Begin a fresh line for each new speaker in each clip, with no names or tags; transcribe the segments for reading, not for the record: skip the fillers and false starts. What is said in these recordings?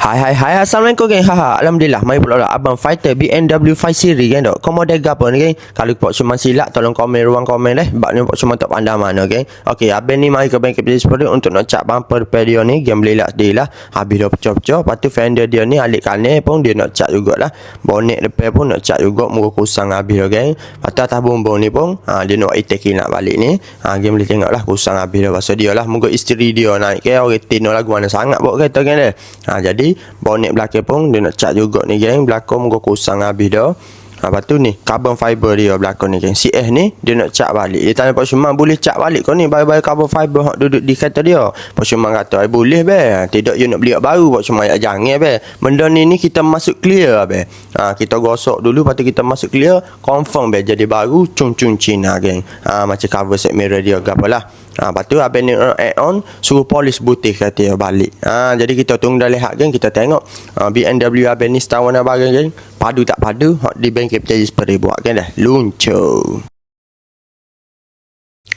Hai, Assalamualaikum geng. Alhamdulillah, mai pula abang fighter BMW 5 Series geng dok. Kau model gapo ni geng? Kalau pok cuma silap tolong komen ruang komen bab ni pok cuma tak pandai mana geng. Okey, abang ni mai ke bengkel Petronas untuk nak cat bumper depan ni, game boleh lah sedih lah. Habis dah pecah-pecah, lepas tu fender dia ni alik kanan pun dia nak cat jugalah. Bonet depan pun nak cat juga, muka kusang habis dah geng. Lepas tu atas bumbung ni pun dia nak itake nak balik ni. Game boleh tengoklah kusang habis dah. Pasal dia lah muka isteri dia naik ke orang tino lagu mana sangat buat kereta geng dia. Jadi bonet belakang pun dia nak cat juga ni geng. Belakang muka kusang habis dah. Lepas tu ni carbon fiber dia belakang ni geng. CS ni dia nak cat balik. Dia tanya Pak Syuman boleh cat balik kau ni bayar-bayar carbon fiber hak duduk di kereta dia. Pak Syuman kata boleh be. Tidak you nak beli baru Pak Syuman jangan be. Benda ni kita masuk clear be. Kita gosok dulu lepas tu kita masuk clear confirm be jadi baru cung-cung Cina geng. Macam cover set mirror dia ke apalah. Lepas tu abang ni add on suruh polish butir kata dia balik. Jadi kita tunggu dah lihat geng, kita tengok BMW abang ni star warna barang geng. Padu tak padu hak di bengkel Petronas Peri buat kan dah luncur.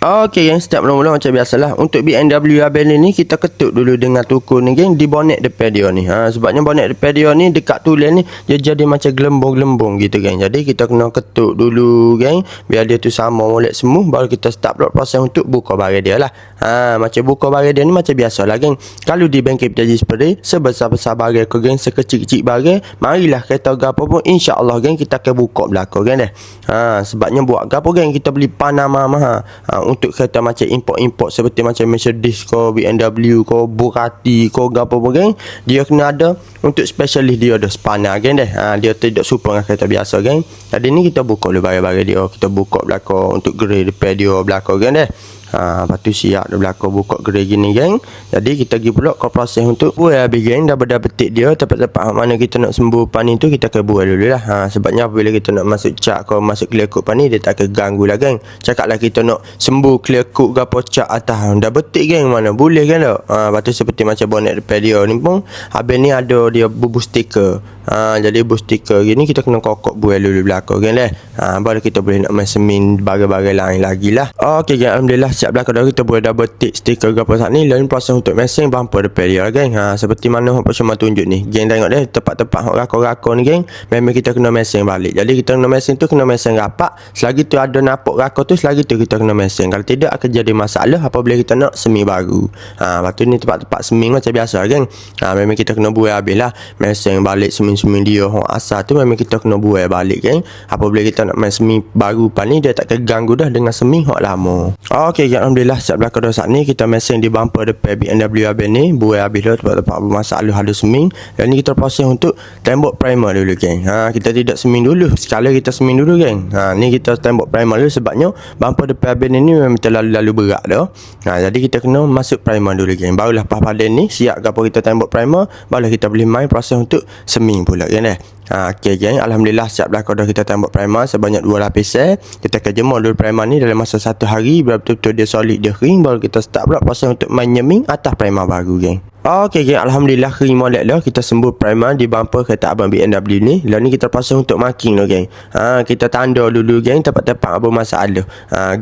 Okey geng, step mula-mula macam biasalah. Untuk BMW abang ni kita ketuk dulu dengan tukur ni geng di bonet depan dia ni. Sebabnya bonet depan dia ni dekat tulen ni dia jadi macam gelembung-gelembung gitu geng. Jadi kita kena ketuk dulu geng biar dia tu sama molek semua, baru kita start pula proses untuk buka barang dia lah. Macam buka barang dia ni macam biasalah geng. Kalau di bengkel Petronas Peri sebesar-besar barang kau geng, sekecil-kecil barang, marilah kereta gapo pun insya-Allah geng kita akan buka belakang geng dah. Sebabnya buat gapo geng kita beli Panama mahal. Untuk kereta macam import-import seperti macam Mercedes ko, BMW ko, Bugatti ko, gapo pun geng, dia kena ada untuk specialist dia ada spanner geng dah. Dia tidak super dengan kereta biasa geng. Jadi ni kita buka dulu barang-barang dia, kita buka belakang untuk grey depan dia belakang geng dah. Lepas tu siap dah belakang buka gerai gini geng. Jadi kita pergi pula ke proses untuk buai habis geng. Dah petik dia tempat-tempat mana kita nak sembuh pan itu kita akan buai dulu lah. Sebabnya apabila kita nak masuk cat kau masuk clear coat pan ni dia tak akan ganggu lah geng. Cakap lah kita nak sembuh clear coat ke apa cat atas dah petik geng mana boleh kan tak. Lepas tu seperti macam bonet depan dia ni pun habis ni ada dia bubu stiker. Jadi bubu stiker gini kita kena kokok buai dulu belakang geng lah. Baru kita boleh nak main semin barang-barang lain lagi lah. Okey geng, alhamdulillah siap belakang dah kita boleh double tick stiker ke apa saat ni. Lain proses untuk mesin bumper depan dia geng. Seperti mana Pak Syuman tunjuk ni geng, tengok dia tempat-tempat rakor-rakor ni geng, memang kita kena mesin balik. Jadi kita kena mesin tu kena mesin rapat. Selagi tu ada napuk rakor tu, selagi tu kita kena mesin. Kalau tidak akan jadi masalah apabila kita nak semi baru. Lepas tu ni tempat-tempat semi macam biasa geng. Memang kita kena buai habis lah. Mesin balik semi-semi dia asal tu memang kita kena buai balik geng. Apabila kita nak main semi baru pan ni dia tak terganggu dah dengan semi hak lama. Okey, alhamdulillah siap belakang dah saat ni kita mesin di bumper depan BMW abang ni buai habis dah tempat-tempat bermasalah ada seming. Dan ni kita proses untuk tembok primer dulu geng. Kita tidak seming dulu, sekali kita seming dulu geng. Ni kita tembok primer dulu sebabnya bumper depan abang ni memang terlalu berat dah. Jadi kita kena masuk primer dulu geng. Barulah pas pada ni siap gapo kita tembok primer, barulah kita boleh main proses untuk seming pula geng dah. Okey geng, alhamdulillah siap belakang dah kita tembok primer sebanyak 2 lapisan. Kita akan jemur dulu primer ni dalam masa 1 hari betul-betul dia solid dia kering, baru kita start pula proses untuk main nyeming atas primer baru geng. Okey geng, alhamdulillah kering molek dah. Kita sembuh primer di bumper kereta abang BMW ni. Lalu ni kita proses untuk marking dah geng. Kita tanda dulu geng tempat-tempat apa masalah.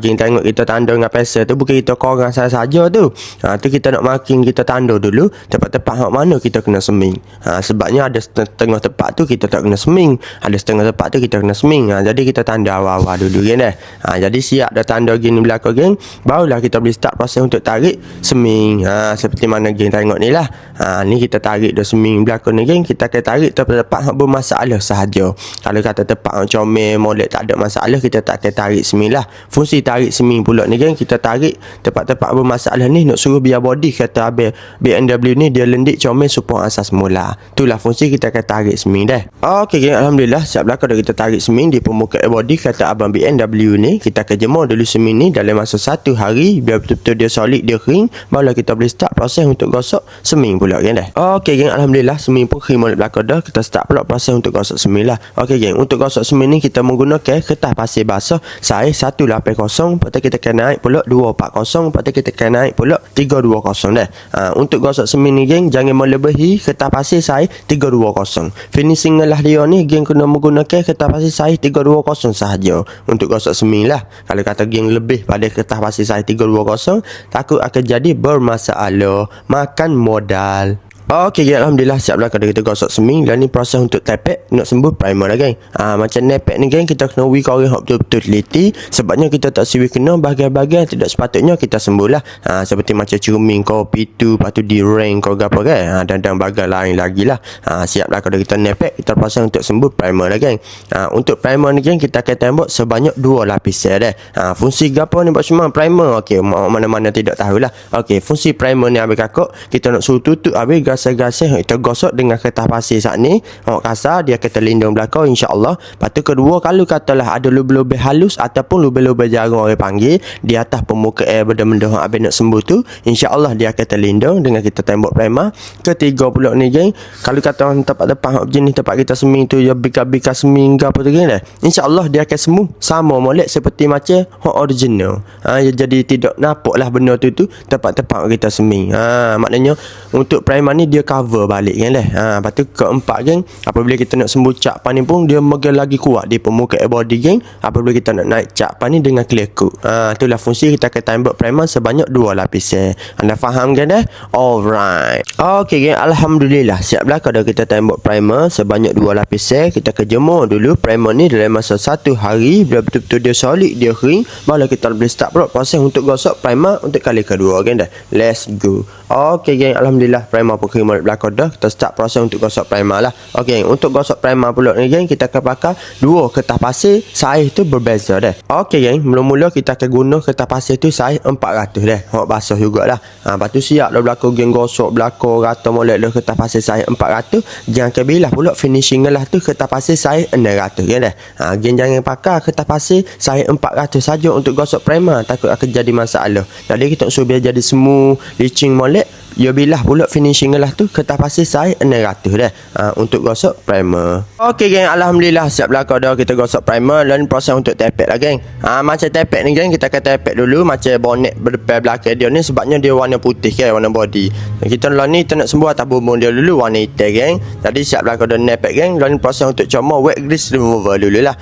Geng tengok kita tanda dengan pensel tu bukan kita korang saja tu. Tu kita nak marking, kita tanda dulu tempat-tempat hak mana kita kena seming. Sebabnya ada setengah tempat tu kita tak kena seming, ada setengah tempat tu kita kena seming. Jadi kita tanda awal-awal dulu geng dah. Jadi siap dah tanda geng ni belakang geng, barulah kita boleh start proses untuk tarik seming. Seperti mana geng tengok ni lah. Ni kita tarik dah seming belakang ni geng. Kita akan tarik tempat-tempat hak bermasalah sahaja. Kalau kata tempat hak comel molek tak ada masalah, kita tak akan tarik seming lah. Fungsi tarik seming pula ni geng, kita tarik tempat-tempat bermasalah ni nak suruh biar body kata BMW ni dia lendik comel supaya asas mula. Itulah fungsi kita akan tarik seming dah. Okey geng, alhamdulillah siap belakang dah kita tarik seming di permukaan body kata abang BMW ni. Kita akan jemur dulu seming ni dalam masa 1 hari biar betul-betul dia solid dia kering, barulah kita boleh start proses untuk gosok seming pula geng dah. Okey geng, alhamdulillah seming pun kering molek belakang dah. Kita start pula proses untuk gosok seming lah. Okey geng, untuk gosok seming ni kita menggunakan kertas pasir basah saiz 180, lepas tu kita akan naik pula 240, lepas tu kita akan naik pula 320 dah. Untuk gosok seming ni geng jangan melebihi kertas pasir saiz 320. Finishing lah dia ni geng kena menggunakan kertas pasir saiz 320 sahaja untuk gosok seming lah. Kalau kata geng lebih pada kertas pasir saiz 320 takut akan jadi bermasalah, makan modal. Okey geng, alhamdulillah siap dah kalau kita gosok seming. Dan ni proses untuk tepek nak sembuh primer lah geng. Macam nepek ni geng, kita kena wik orang betul-betul teliti. Sebabnya kita tak siwi kena bahagian-bahagian tidak sepatutnya kita sembuh lah. Seperti macam cermin kau, pitu, lepas tu di rank kau apa kan. Dan bahagian lain lagi lah. Siap dah kalau kita nepek, kita proses untuk sembuh primer lah geng. Untuk primer ni geng, kita akan tembak sebanyak 2 lapisan dah. Fungsi gapo ni buat semua primer. Okey, mana-mana tidak tahulah. Okey, fungsi primer ni habis kakak, kita nak suruh tutup habis gasah-gasah kita gosok dengan kertas pasir saat ni. Kasar dia akan terlindung belakang insya-Allah. Lepas tu kedua, kalau katalah ada lubang-lubang halus ataupun lubang-lubang jarang orang panggil di atas permukaan benda-benda yang habis nak sembuh tu, insya-Allah dia akan terlindung dengan kita tembak primer. Ketiga pula ni geng, kalau kata orang tempat jenis tempat kita seming tu ya bika-bika seming ke apa tu geng dah, insya-Allah dia akan sembuh sama molek seperti macam original. Jadi tidak nampaklah benda tu tempat-tempat kita seming. Maknanya untuk primer ni dia cover balik kan dah. Lepas tu keempat geng, apabila kita nak sembuh cap pan ni pun dia makin lagi kuat di permukaan body geng. Apabila kita nak naik cap pan ni dengan clear coat. Itulah fungsi kita akan tembak primer sebanyak 2 lapisan. Anda faham kan dah? Alright. Okey geng, alhamdulillah siap dah kalau kita tembak primer sebanyak 2 lapisan. Kita akan jemur dulu primer ni dalam masa 1 hari. Bila betul-betul dia solid, dia kering, barulah kita boleh start pula proses untuk gosok primer untuk kali kedua kan dah. Let's go. Okey geng, alhamdulillah primer pun kering balik belakang dah. Kita start proses untuk gosok primer lah. Okey, untuk gosok primer pula ni geng, kita akan pakai 2 kertas pasir. Saiz tu berbeza dah. Okey geng, mula-mula kita akan guna kertas pasir tu saiz 400 dah. Hok basah jugalah. Lepas tu siap dah belakang geng gosok belakang rata molek dah kertas pasir saiz 400. Jangan kebilah pula finishing lah tu kertas pasir saiz 600 kan dah. Geng jangan pakai kertas pasir saiz 400 saja untuk gosok primer, takut akan jadi masalah. Jadi kita suruh biar jadi smooth, licin molek. Ya bilah pula finishing lah tu kertas pasir saiz 600 dah untuk gosok primer. Okey geng, alhamdulillah siap lah kalau kita gosok primer. Dan proses untuk tepek lah geng. Macam tepek ni geng, kita akan tepek dulu macam bonet berdepan belakang dia ni, sebabnya dia warna putih kan, warna body. Kita lah ni kita nak sembuh atas bumbung dia dulu warna hitam geng. Jadi siap lah kalau nepek geng. Dan proses untuk comot wet grease remover dulu lah.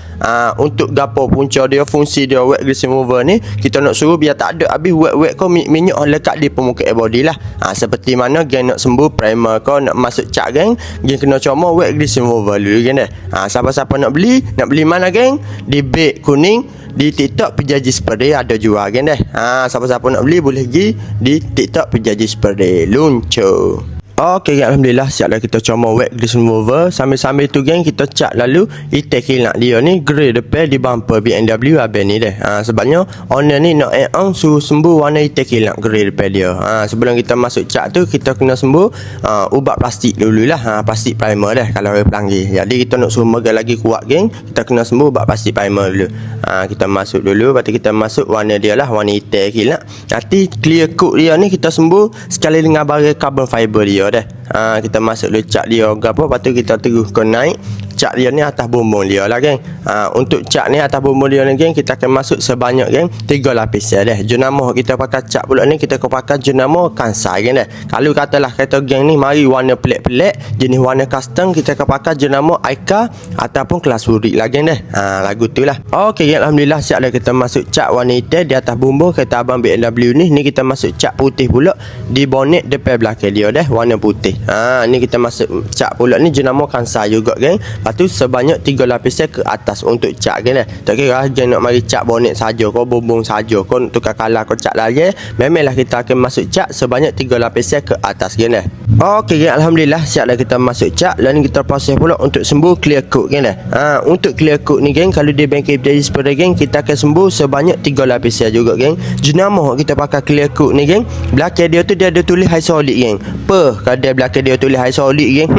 Untuk gapo punca dia, fungsi dia wet grease remover ni, kita nak suruh biar tak ada habis wet-wet kau minyak lekat di permukaan body lah. Seperti mana geng nak sembuh primer kau nak masuk cat geng, geng kena comot wet grease remover dulu geng dah. Siapa-siapa nak beli mana geng? Di beg kuning, di TikTok Pijaji Spray ada jual geng dah. Siapa-siapa nak beli boleh pergi di TikTok Pijaji Spray luncur. Okey, alhamdulillah siap dah kita comot wet grease remover. Sambil-sambil tu geng, kita cat lalu itek kilat dia ni grill depan di bumper BMW abang ni dah. Sebabnya owner ni nak add-on suruh sembuh warna itek kilat grill depan dia. Sebelum kita masuk cat tu, kita kena sembuh ubat plastik dululah. Plastik primer dah kalau orang panggil. Jadi kita nak suruh megang lagi kuat geng, kita kena sembuh ubat plastik primer dulu. Kita masuk dulu, lepas tu kita masuk warna dia lah, warna itek kilat. Nanti clear coat dia ni kita sembuh sekali dengan barang carbon fiber dia dah. Kita masuk dulu cat dia apa, lepas tu kita teruskan naik cat dia ni atas bumbung dia lah geng. Untuk cat ni atas bumbung dia ni geng, kita akan masuk sebanyak geng 3 lapisan dah. Jenama kita pakai cat pula ni, kita akan pakai jenama Kansai geng dah. Kalau katalah kata geng ni mari warna pelik-pelik, jenis warna custom, kita akan pakai jenama Aika ataupun Klasuri lah geng dah. Lagu tu lah. Okey geng, alhamdulillah siap dah kita masuk cat warna hitam di atas bumbung kereta abang BMW ni. Ni kita masuk cat putih pula di bonet depan belakang dia dah, warna putih. Ni kita masuk cat pula ni jenama Kansai juga geng. Lepas tu sebanyak 3 lapisan ke atas untuk cat geng dah. Tak kira geng nak mari cat bonet saja kau, bumbung saja kau, tukar color kau cat lagi, memanglah kita akan masuk cat sebanyak 3 lapisan ke atas geng dah. Okey geng, alhamdulillah siap dah kita masuk cat. Dan kita proses pula untuk sembuh clear coat geng dah. Untuk clear coat ni geng, kalau di bengkel Pijaji Spray geng, kita akan sembuh sebanyak 3 lapisan juga geng. Jenama kita pakai clear coat ni geng, belakang dia tu dia ada tulis high solid geng. Kalau dia belakang dia tulis high solid geng,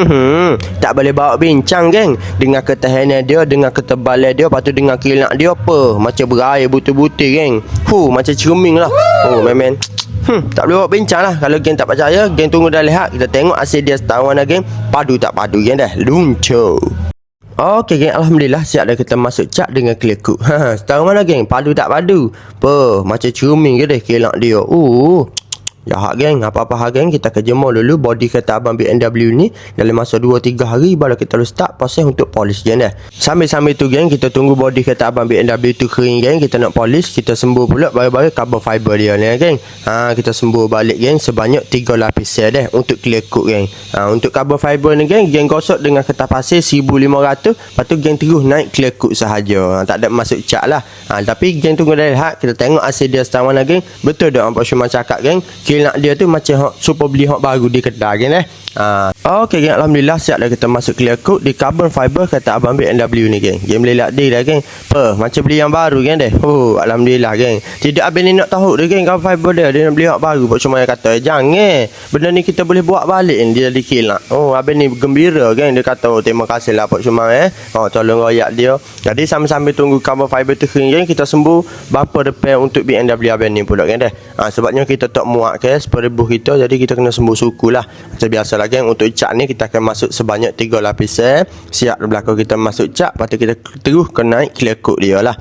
tak boleh bawa bincang geng. Dengan ketahanan dia, dengan ketebalan dia, lepas tu dengan kilat dia macam berair butir-butir geng. Macam cermin lah. Memang tak boleh bawa bincang lah. Kalau geng tak percaya, geng tunggu dah lihat, kita tengok hasil dia setahun mana geng, padu tak padu geng dah. Luncur. Okey geng, alhamdulillah siap dah kita masuk cat dengan clear coat. Setahun mana geng, padu tak padu? Macam cermin ke dah kilat dia. Ya hak geng, apa-apa hak geng, kita akan jemur dulu body kereta abang BMW ni dalam masa 2-3 hari baru kita start proses untuk polish geng dah. Sambil-sambil tu geng, kita tunggu body kereta abang BMW tu kering geng, kita nak polish, kita sembur pula baru-baru carbon fiber dia ni geng. Kita sembur balik geng sebanyak 3 lapisan dah untuk clear coat geng. Untuk carbon fiber ni geng gosok dengan kertas pasir 1500, lepas tu geng terus naik clear coat sahaja. Tak ada masuk cat lah. Tapi geng tunggu dah lihat, kita tengok hasil dia setang mana geng. Betul dak Pak Syuman cakap geng, kilat dia tu macam hak super beli hak baru di kedai geng Okey geng, alhamdulillah siap dah kita masuk clear coat di carbon fiber kereta abang BMW ni geng. Geng boleh lihat dia dah geng. Macam beli yang baru geng deh. Alhamdulillah geng. Tidak abang ni nak tahu dia geng carbon fiber dia nak beli hak baru. Pak Syuman kata jangan. Benda ni kita boleh buat balik ni dia di kilat. Abang ni gembira geng, dia kata terima kasih lah Pak Syuman tolong royak dia. Jadi sambil-sambil tunggu carbon fiber tu kering geng, kita sembuh bumper depan untuk BMW abang ni pula geng deh. Sebabnya kita tak muat ke spare-ribu kita, jadi kita kena sembuh suku lah. Macam biasa lah geng, untuk cat ni kita akan masuk sebanyak 3 lapisan. Siap belakang kita masuk cat, lepas tu kita terus kena naik clear coat dia lah.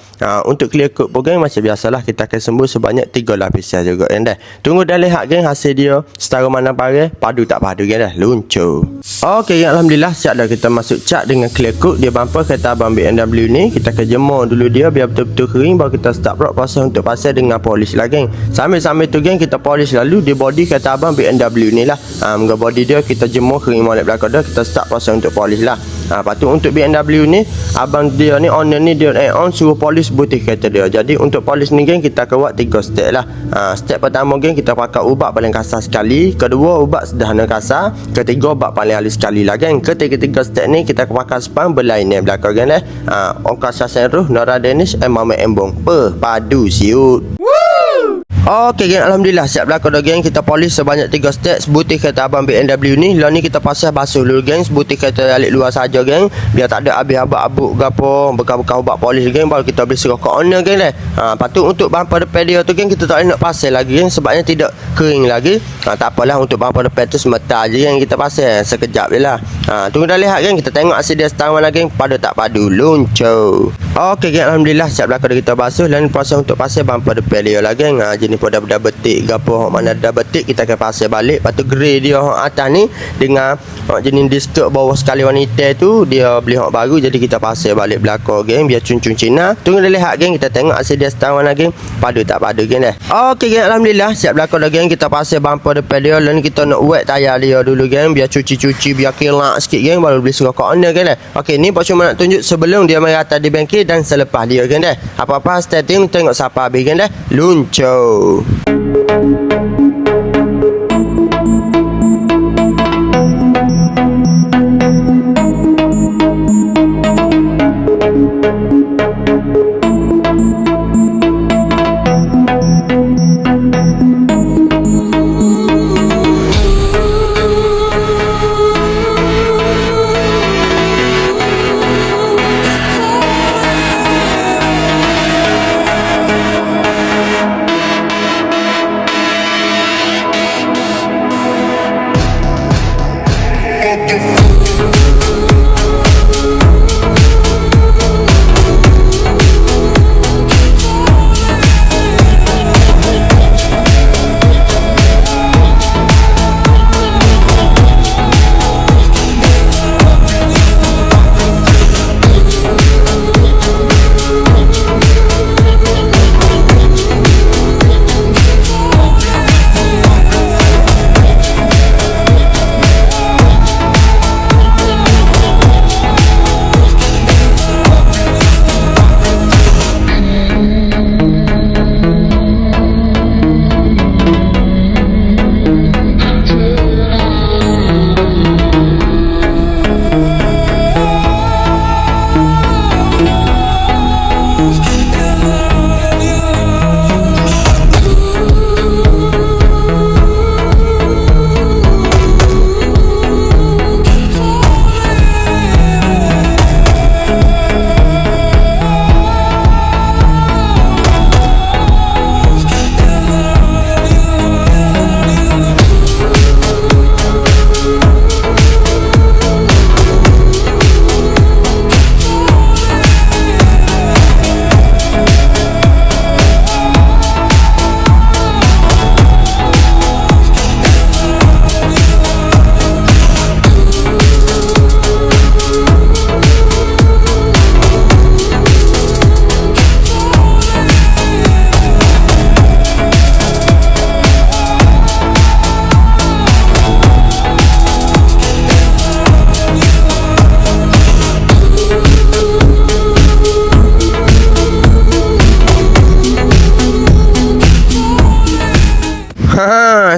Untuk clear coat pun geng, macam biasa lah kita akan sembuh sebanyak 3 lapisan juga geng dah. Tunggu dah lihat geng hasil dia setara mana pare, padu tak padu geng dah, luncur. Okey geng, alhamdulillah siap dah kita masuk cat dengan clear coat dia bumper kereta abang BMW ni. Kita akan jemur dulu dia biar betul-betul kering, baru kita start proses untuk pasal dengan polish lah geng. Sambil-sambil tu geng, kita polish lalu di body kereta abang BMW ni lah. Muka body dia kita jemur kering molek belakang dia, kita start proses untuk polish lah. Lepas tu untuk BMW ni, abang dia ni owner ni dia on suruh polish butir kereta dia. Jadi untuk polish ni geng, kita akan buat 3 step lah. Step pertama geng, kita pakai ubat paling kasar sekali, kedua ubat sederhana kasar, ketiga ubat paling halus sekali lah geng. Ketiga step ni kita akan pakai spam berlainan belakang geng dah. Ongkar Sasen Ruh, Nora Danish, Mama Embong. Padu siut. Okey geng, alhamdulillah siap belakang dah geng. Kita polish sebanyak 3 step sebutir kereta abang BMW ni. Lalu ni kita pasal basuh dulu geng, sebutir kereta alik luar saja geng, biar tak ada habis abuk-abuk gapo, bekas-bekas ubat polish geng, baru kita boleh serah ke owner geng dah. Lepas tu untuk bumper depan dia tu geng, kita tak boleh nak pasal lagi geng, sebabnya tidak kering lagi. Tak apalah, untuk bumper depan tu semetar je geng, kita pasal sekejap je lah. Tunggu dah lihat geng, kita tengok hasil dia setang mana geng, padu tak padu, luncur. Okey geng, alhamdulillah siap belakang dah kita basuh. Lalu proses untuk pasal bumper depan dia lah geng. Jenis pada betik gapo hok mana dah betik, kita akan pasal balik. Lepas tu grey dia hok atas ni dengan jenis disc bawah sekali warna hitam tu dia beli hok baru, jadi kita pasal balik belakang geng biar cun-cun Cina. Tunggu dah lihat geng, kita tengok hasil dia setang mana geng, padu tak padu geng dah. Okey geng, alhamdulillah siap belakang dah geng, kita pasal bumper depan dia. Lalu kita nak wet tayar dia dulu geng, biar cuci-cuci biar kilat sikit geng, baru boleh suruh ke owner geng dah. Okey, ni Pak Syuman nak tunjuk sebelum dia merata di bengkel dan selepas dia geng dah. Apa-apa stay tune tengok siapa habis geng dah, luncur.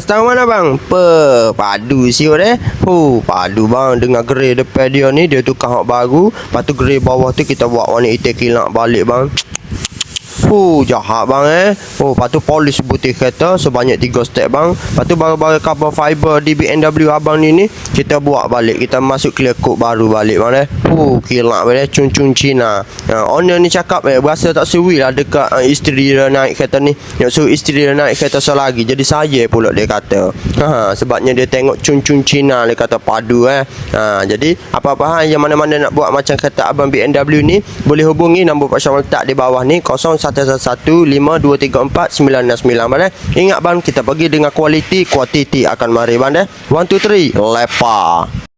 setengah mana bang? Padu siut padu bang. Dengan grey depan dia ni, dia tukar hak baru. Lepas tu grey bawah tu kita buat warna hitam kilat balik bang. Jahat bang lepas tu polish butir kereta sebanyak 3 step bang. Lepas tu barang-barang carbon fiber di BMW abang ni kita buat balik, kita masuk clear coat baru balik bang kilat bang cun-cun Cina. Owner ni cakap berasa tak sewi lah dekat isteri dia naik kereta ni. Nak suruh isteri dia naik kereta selagi, jadi saya pula dia kata. Sebabnya dia tengok cun-cun Cina, dia kata padu jadi apa-apa yang mana-mana nak buat macam kereta abang BMW ni, boleh hubungi nombor Pak Syam letak di bawah ni 0111523499 bang. Ingat bang, kita pergi dengan kualiti akan mari bang 1 2 3 lepas.